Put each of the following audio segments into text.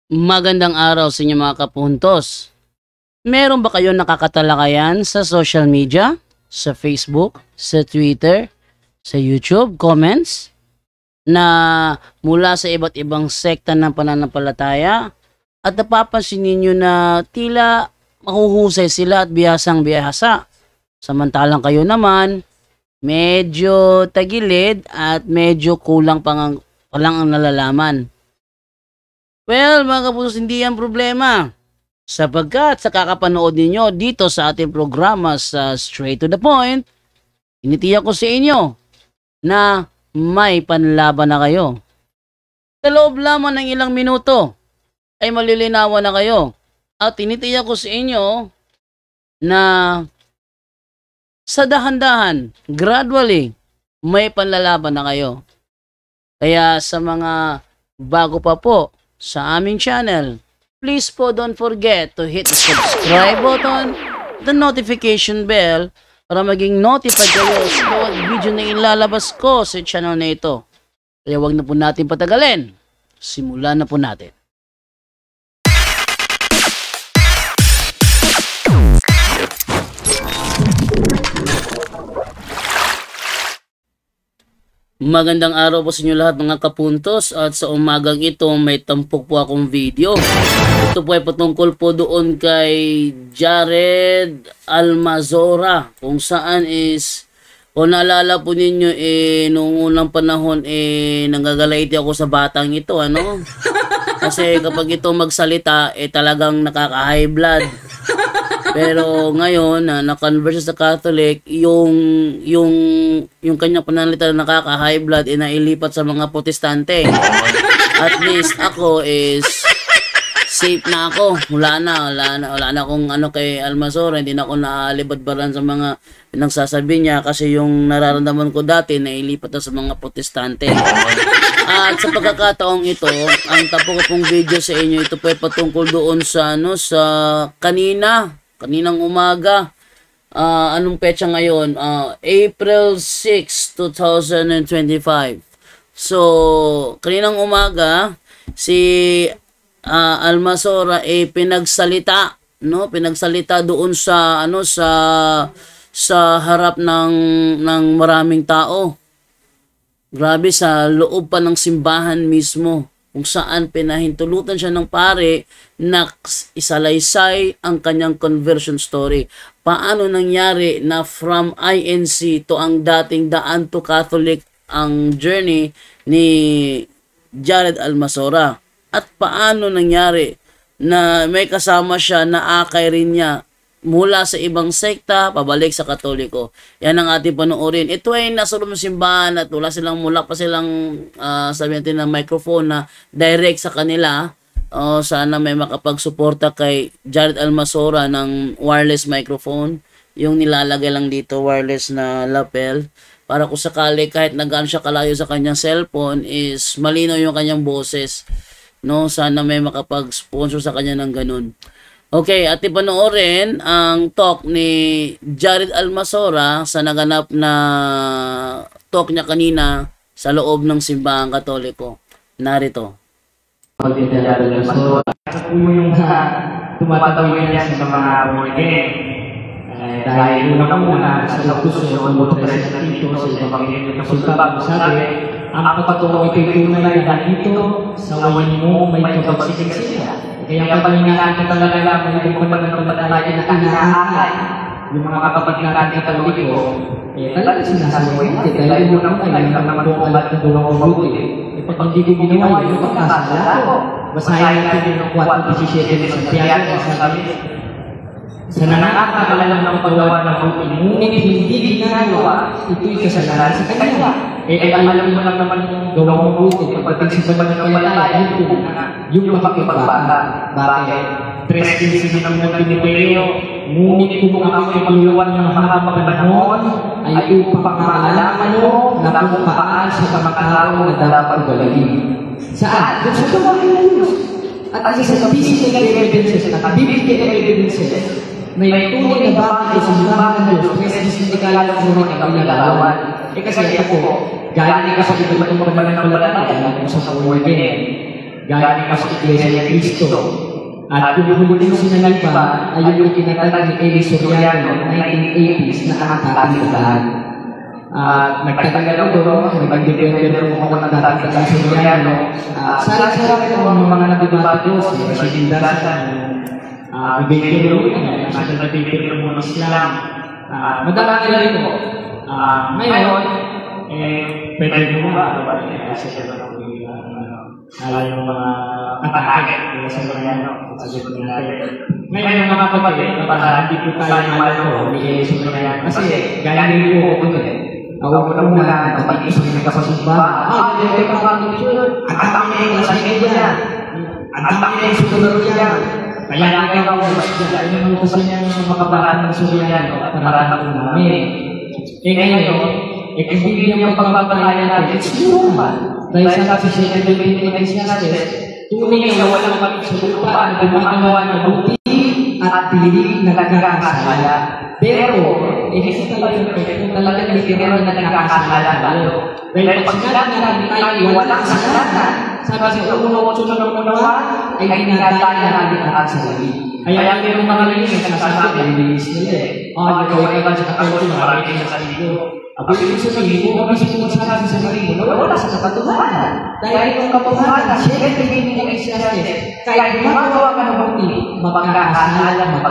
Magandang araw sa inyo mga kapuntos. Meron ba kayong nakakatalakayan sa social media? Sa Facebook, sa Twitter, sa YouTube, comments? Na mula sa iba't ibang sekta ng pananampalataya at napapansin ninyo na tila mahuhusay sila at bihasang bihasa. Samantalang kayo naman, medyo tagilid at medyo kulang pa lang ang nalalaman. Well, mga kapusos, hindi yan problema. Sapagkat sa kakapanood ninyo dito sa ating programa sa Straight to the Point, initiyak ko sa inyo na may panlaban na kayo. Sa loob lamang ng ilang minuto ay malilinawan na kayo. At tinitiyak ko sa inyo na sa dahan-dahan, gradually, may panlalaban na kayo. Kaya sa mga bago pa po sa aming channel, please po don't forget to hit the subscribe button, the notification bell, para maging notified kayo sa bawat video na ilalabas ko sa channel na ito. Kaya wag na po natin patagalin. Simulan na po natin. Magandang araw po sa inyo lahat mga kapuntos, at sa umagang ito may tampok po akong video. Ito po ay patungkol po doon kay Jared Almazora, kung saan is, kung naalala po ninyo noong unang panahon nanggagalaiti ako sa batang ito, ano? Kasi kapag ito magsalita talagang nakaka-high blood. Pero ngayon na-convert sa Catholic, yung kanyang pananalita na nakaka-high blood nailipat sa mga Protestante. At least ako is safe na ako. Wala na akong kay Almazora, hindi na ako naalibad-baran sa mga pinagsasabi niya kasi yung nararamdaman ko dati nailipat na sa mga Protestante. At sa pagkakataong ito, ang tapo ko pong video sa inyo, ito po ay patungkol doon sa sa kaninang umaga. Anong petsa ngayon? April 6, 2025. So, kaninang umaga, si Almazora pinagsalita, no? Pinagsalita doon sa sa harap ng maraming tao. Grabe, sa loob pa ng simbahan mismo, kung saan pinahintulutan siya ng pare na isalaysay ang kanyang conversion story. Paano nangyari na from INC to ang dating daan to Catholic ang journey ni Jared Almazora? At paano nangyari na may kasama siya na akay rin niya mula sa ibang sekta, pabalik sa Katoliko? Yan ang ating panoorin. Ito ay nasa loob ng simbahan at wala pa silang sabi natin na microphone na direct sa kanila. Sana may makapagsuporta kay Jared Almazora ng wireless microphone. Yung nilalagay lang dito, wireless na lapel. Para kung sakali kahit nagaano siya kalayo sa kanyang cellphone is malinaw yung kanyang boses. No, sana may makapag-sponsor sa kanya ng ganun. Okay, at ipanoorin ang talk ni Jared Almazora sa naganap na talk niya kanina sa loob ng simbahang Katoliko. Narito. Jared Almazora, ito po yung tumatawid niya sa mga born-again. Dahil una sa utos ng Motres na dito sa Panginoon ng Sultan, sabi, ang pagpatuloy ito'y tunay na dito sa wayin mo may kapagsiksika. Kaya palingaan ka talaga may pagpapagpapalagi na inaakay. Yung mga kapatid natin Katoliko, talaga sinasabi, dahil mo naman kayo naman po kalat ng dalawang mabuti. Pag hindi ko ginawa yung pagkasala ko, basahin natin yung 4:17 ng Santiago, sabi, sa nakakaalam ng paggawa ng buti, ngunit hindi ginagawa, ito'y kasalanan sa kanya. Alam mo lang naman yung gawang mabuti, pagdating sa pananampalataya, yung mapakipagbata. Bakit? 3:15 ng mga Pilipino, ngunit kung ako'y magluwan ng mahabang panahon, ay upang maalaman mo na kung paaan sa pagkakaroon na dapat gawin. Saan? Doon sa gawain ng Diyos. At sa physical evidences, at biblical evidences, may tunay na bakit sa simbahan ng Diyos, kasi hindi ka lang mo rin ang nilalawan. Kasi ito po, galing ka sa iba't ibang pananampalataya, sa born again. galing pa sa Iglesia ni Cristo. At yung huli kong sinalipa ay yung itinatag ni Eli Soriano 1980s na ang dating daan. At nagtatagal ako, nag-depender po ako ng dating daan Soriano. Sarang-sarang ito ang mga nabibati ko, si Rashid Dasan, Ibigay ko rin, national paper ng mga Islam. Madami nila rin po. Ngayon, pwede mo ba? Kasi siya na yung mga atake nila sa Mariano. Sagot natin. Ngayon mga kapatid, hindi po tayo malo ni Eli Soriano. Kasi gaya rin po ako nun. Ako na muna, kapatid sa mga kapasumba. Hindi pa kami yun. Ang dami na yung lasay niya. Ang dami na yung susunod niya. Kaya nga ako, ayun ang gusto niya ng makabahan ng Soriano para na namin. Ngayon, kung hindi niya pagpapalayan natin, siguro ba? Dahil sa kasi siya na Ecclesiastes, tunay na walang kami sa lupa na gumagawa ng buti at piling na nagkakasala. Pero, hindi talaga kung talagang literal na nagkakasala tayo. Dahil pag sinabi natin tayo walang kasalanan, sabi sa uno-8 ng unawa, ay dinadaya natin ang sarili. Kaya mayroong mga linis na sinasabi, linis nila eh. Ikaw ay ba sa kakauto na maraming sa sarili ko. Abo yung sabihin mo, kami sa sabi sa sarili mo, wala sa katotohanan. Dahil yung katotohanan, siya tingin ng Ecclesiastes, kaya gumagawa ka ng buti, magkakasala ka.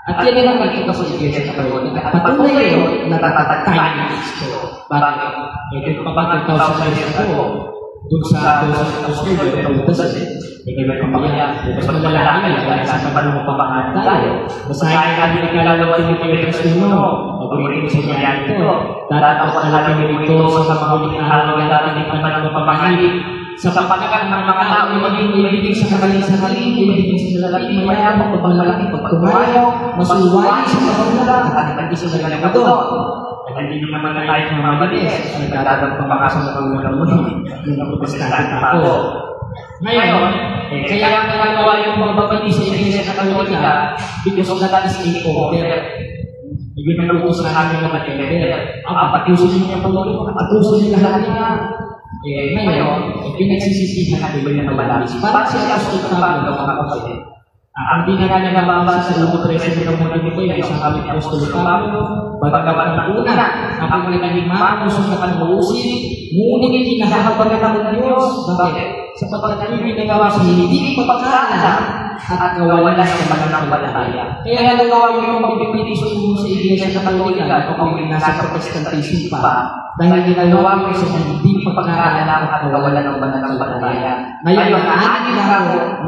At yan ang nakikita sa Iglesia Katoliko. Patunay yun, natatatay ng Kristo. Bakit? Ito pa 2,000 years ago, dun sa Australia, ikaw may pamaya, mas malalaki na dahil sa panong papangat tayo. Basahin natin ang kalalawa ng Pilipinas Nuno, paborito sa iyan ito. Tatapos natin ito sa mga huling araw na natin ang panong papangalit. Sa pagkakat ng mga tao, maging ibigay sa kanilang sarili, ibigay sa lalaki, mayabang, pagmalaki, pagtumayaw, masuwali sa pagkakat, at hindi sa lalaki ito. At hindi naman tayo mamabilis, nagdadang pamakasang ng mga muli, yung naprotestante ako. Ngayon, kaya ang nagagawa yung mga babati sa Iglesia Katolika, because of that is a order. Yun ang nalutos na namin mga tender. Patusin niyo yung pagulong, patusin niyo lahat niya. Ngayon, pinagsisisihan natin yung mga malalis. Para siya Apostol Pablo, mga kapatid. Ang dinagana na mabasa sa loob presyo ng mga dito ay isang aming Apostol Pablo, bagagawa ng una, ang mga naging sa kanuusin, ngunit kinahabagan ng Diyos. Bakit? Sapagkat yung ginagawa sa hindi pagpapakala at kawalan sa pananampalataya. Kaya nagawa mo yung pagpipitisyon mo sa Iglesia Katolika kung nasa Protestantism pa, dahil ginagawa mo sa hindi pagpapakala at kawalan ng pananampalataya. Ngayon,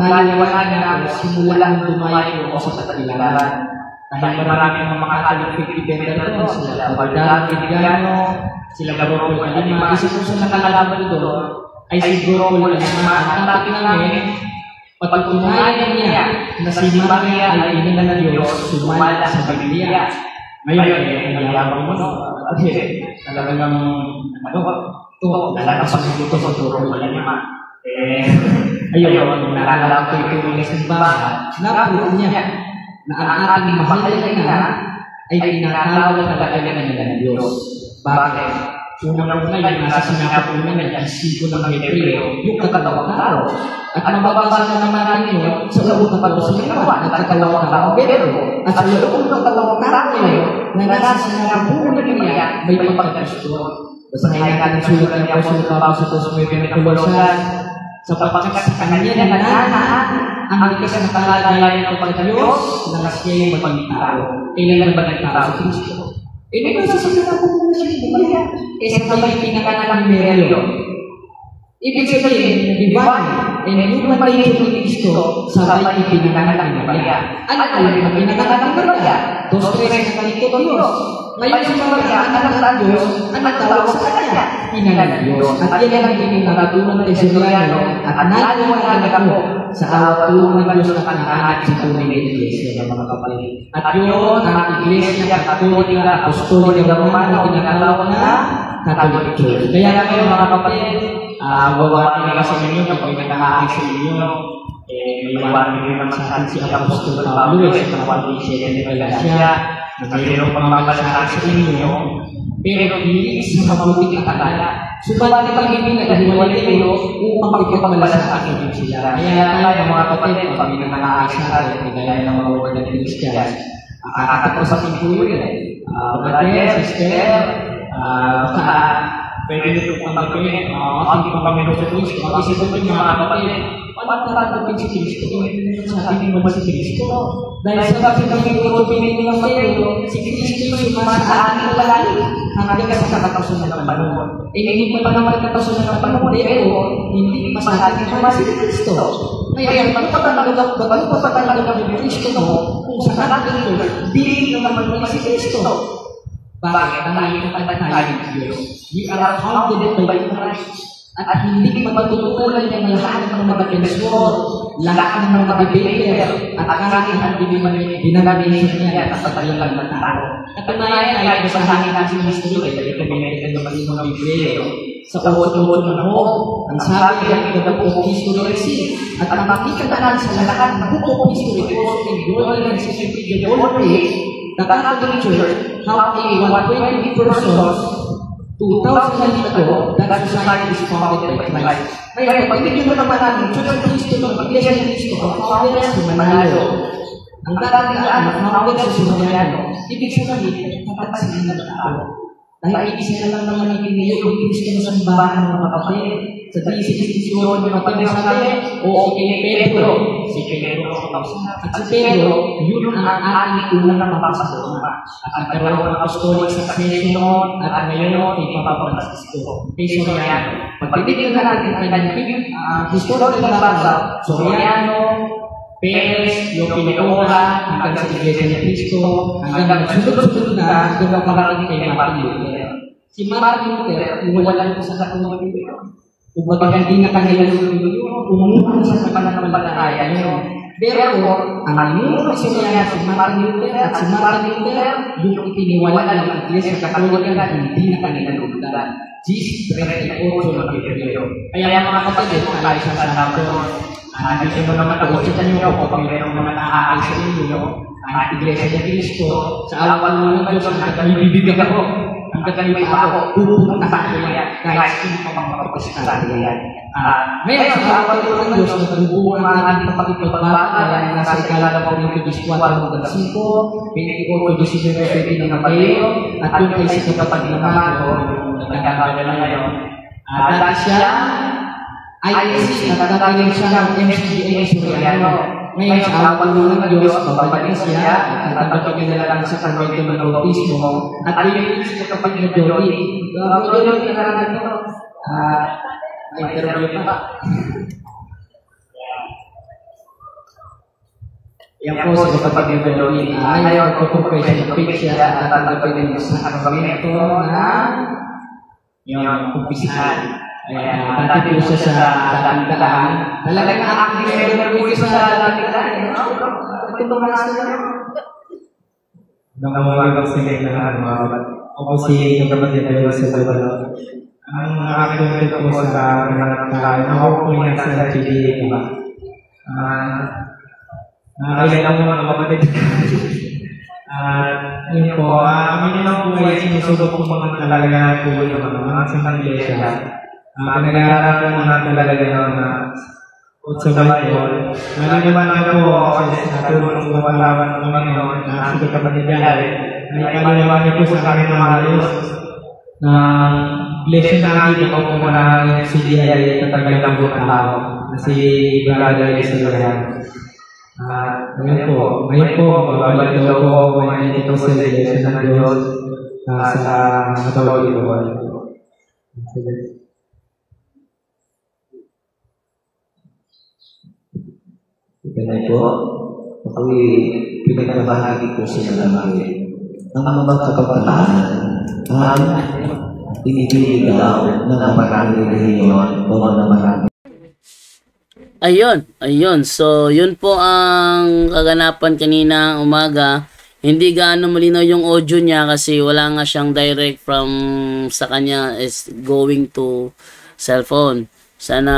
naliwanag na simula nung dumayo ako sa Katilaran. Dahil maraming mga Catholic defender doon, sila Baldar, Vidiano, sila Baroko Kalima, isa po sa nakalaban doon, ay siguro po lang ang topic namin, pagtunayan niya na si Maria ay ina ng Diyos sumala sa Biblia. Ngayon, ang yabang mo, kasi talagang lalakas ang dito sa turo ko lang naman. Ayun, nakalala ko yung mga simbahan, napuno niya na ang ating mahal na ay tinatawag talaga ng Diyos. Bakit? Unang-una yung nasa sinakap una ng isiko ng Hebreo, yung katalawang tao. At mababasa na naman natin yun sa loob ng Pagkasulitawan at katalawang tao Pedro. At sa loob ng katalawang tao yun, na nasa sinakap una niya, may pagkasulitan. Basahin natin sulat ng Apostol Pablo sa 2:9 ng Kolosan, sapagkat sa kanya nananaan ang likas na kalagayan ng pagdiyos na siya'y maging tao. Kailan ba nagtao sa Kristo? Hindi ba sa sinakap una siya niya? Sa may pinakanalang Meryo. Ibig sabihin, divine and human nature ni Kristo sabay ipinanganak ng Maria. Ano ang pinanganak ng Maria? 2:3 ng Diyos. Ngayon sa Maria, anak ng Diyos, ang tawag sa kanya, ina ng Diyos. At yan ang pinagatunan ng Soriano at naliwanag ako sa awatuan ng Diyos na kanaanak sa tunay na Iglesia ng mga kapatid. At yun, ang Iglesia Katolika, Apostolika Romana, tinatawag na Catholic Church. Kaya ngayon mga kapatid, wawati na kasi ninyo kapag nagkakakit sa inyo, may iwanan rin naman sa atin si Apostol Pablo sa kapatid siya ng Galatia, na mayroong pamamalakit sa inyo, pero hindi sa mabuting akala. Subalit ang hindi naghiwalay kayo upang ipagpalasakin sila. Kaya tayo mga kapatid, kung kami na nakaayos natin, kagaya ng mga wala ng Christian, kakatapusin po yun. Brother, sister, baka pwede nyo po tanggapin, ating Panginoon sa Kristo, mag-isipin yung mga kapatid, paano tatanggapin si Kristo? Sa ating naman si Kristo. Dahil sa bakit kami pinipili ng kayo, si Kristo yung sa ating palagi, hanggang sa kakatapusan ng panahon. Hindi pa naman kakatapusan ng panahon, pero hindi pa sa ating naman si Kristo. Kaya pagpapatanggap ng Kristo mo, kung sa ating ito, di naman naman si Kristo. Bakit? Dahil tayo ng Diyos. We are founded by Christ. At hindi matututunan ng lahat ng mga pensyon, lahat ng mga debater, at kahit ang dinaminisyon niya at patalang ng tao. At kanayan ay basahin natin ng history, ito binigyan naman yung mga Bibleo. Sa uot-uot ng Hope, ang sabi ng Book of History, at ang makikita sa lahat ng Book of History, Glory and Security, the whole page, the Catholic Church, how a 120 persons 2,000 years ago, that society is founded by Christ. Kaya pag hindi mo naman natin, Church of Cristo, ng Iglesia ng Cristo, ang founder si Manalo. Ang dating ang founder si Sumeriano, ibig sabihin, kapag sila ng tao. Dahil isa na lang naman itiniyok yung Cristo na sambahan ng mga kapatid. Sa disisyon ng mga sabi, o kay Pedro, si Pedro at si Pedro, yun ang ating unang mapapasok. At nagkaroon ng apostolic succession at ngayon ay Papa Francisco. Kay Soriano. Pagtitignan natin ang kanyang historical nabasa, Soriano, Perez, yung pinakura, hanggang sa Iglesia ni Cristo, hanggang sunod-sunod na hanggang makarating kay Martin Luther. Si Martin Luther, iwalan ko sa katulong ito. Kumbaga hindi na kanila umuha sa pananampalataya niyo. Pero ang inyong Soriano, si Martin Luther at si Martin Luther, yung itiniwala ng Iglesia Katolika, hindi na kanila lubutan. Jesus 38 ng Biblio. Kaya mga kapatid, tayo sa sanapon, nandito mo naman nagusitan nyo kapag mayroong mga naaay sa inyo, ang Iglesia ni Cristo, sa awan ng Diyos, ang ibibigyan ako, ang gagalipin ako, pupunta sa kanya, kahit sino pa mga kapasita yan. Ngayon, sa awan ng Diyos, nagbubuo ang ating pagkipagbaga, nasa ikala po ng Pagis 4 hanggang 5, 24-19 ng Mateo, at yung ay sa kapatid naman, nagkakabala na ngayon. Dati siya, ISC, natatangin siya ng MCGA Soriano. Ngayon sa awan ng Diyos, babalik siya at tatanggapin niya na lang sa karwento ng bautismo at bibigyan siya kapag na Jody. Jody, kailangan nyo. May interview pa. Yan po sa kapag na Jody. Ayaw ko kung kayo sa page siya at tatanggapin niya sa karwento na yung kumpisihan. Dati po siya sa dating daan. Talagang active member po siya sa dating daan. Ito mga sila. Nangawag sa mga lahat mga kapatid. Ako si kapatid na sa Salvador. Ang aking po sa mga tayo, ako po yung nasa GDA pa. Nakakailan ako mga kapatid. Yun po, kami naman po ay sinusubok po mga talaga po yung mga sa Malaysia. Nag-aaral ko mga talaga yun na sa Bible. Naliman na po ako sa tulong ng malaman ng Panginoon na sa kapatid niya ay kaliwan niya po sa akin ng ayos na blessing na akin ako po na ng CDI tatagal lang po ang tao na si Brother Isalayan. Ngayon po, babalik daw po ako ngayon dito sa Iglesia ng Diyos sa matawag ito. Kaya po, ako'y pinagbahagi ko sa namin. Ang mga kapatanan ang inibigay ng maraming reliyon o ng maraming. Ayun. So, yun po ang kaganapan kanina umaga. Hindi gaano malinaw yung audio niya kasi wala nga siyang direct from sa kanya is going to cellphone. Sana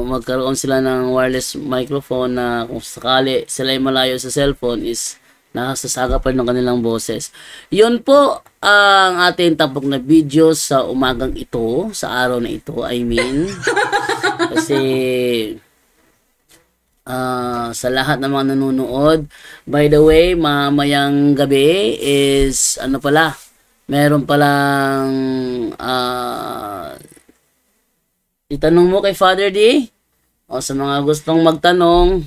magkaroon sila ng wireless microphone na kung sakali sila ay malayo sa cellphone is Nakasasagapal ng kanilang boses. Yun po ang ating tapok na video sa umagang ito, sa araw na ito, I mean. Kasi sa lahat ng mga nanonood, by the way, mamayang gabi is ano pala, meron palang itanong mo kay Father D, o sa mga gustong magtanong,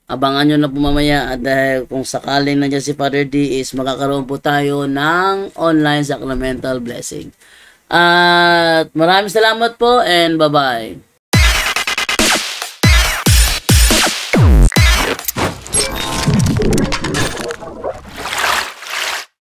abangan nyo na po mamaya. At dahil kung sakaling nandiyan si Father D is magkakaroon po tayo ng online sacramental blessing. At maraming salamat po and bye-bye.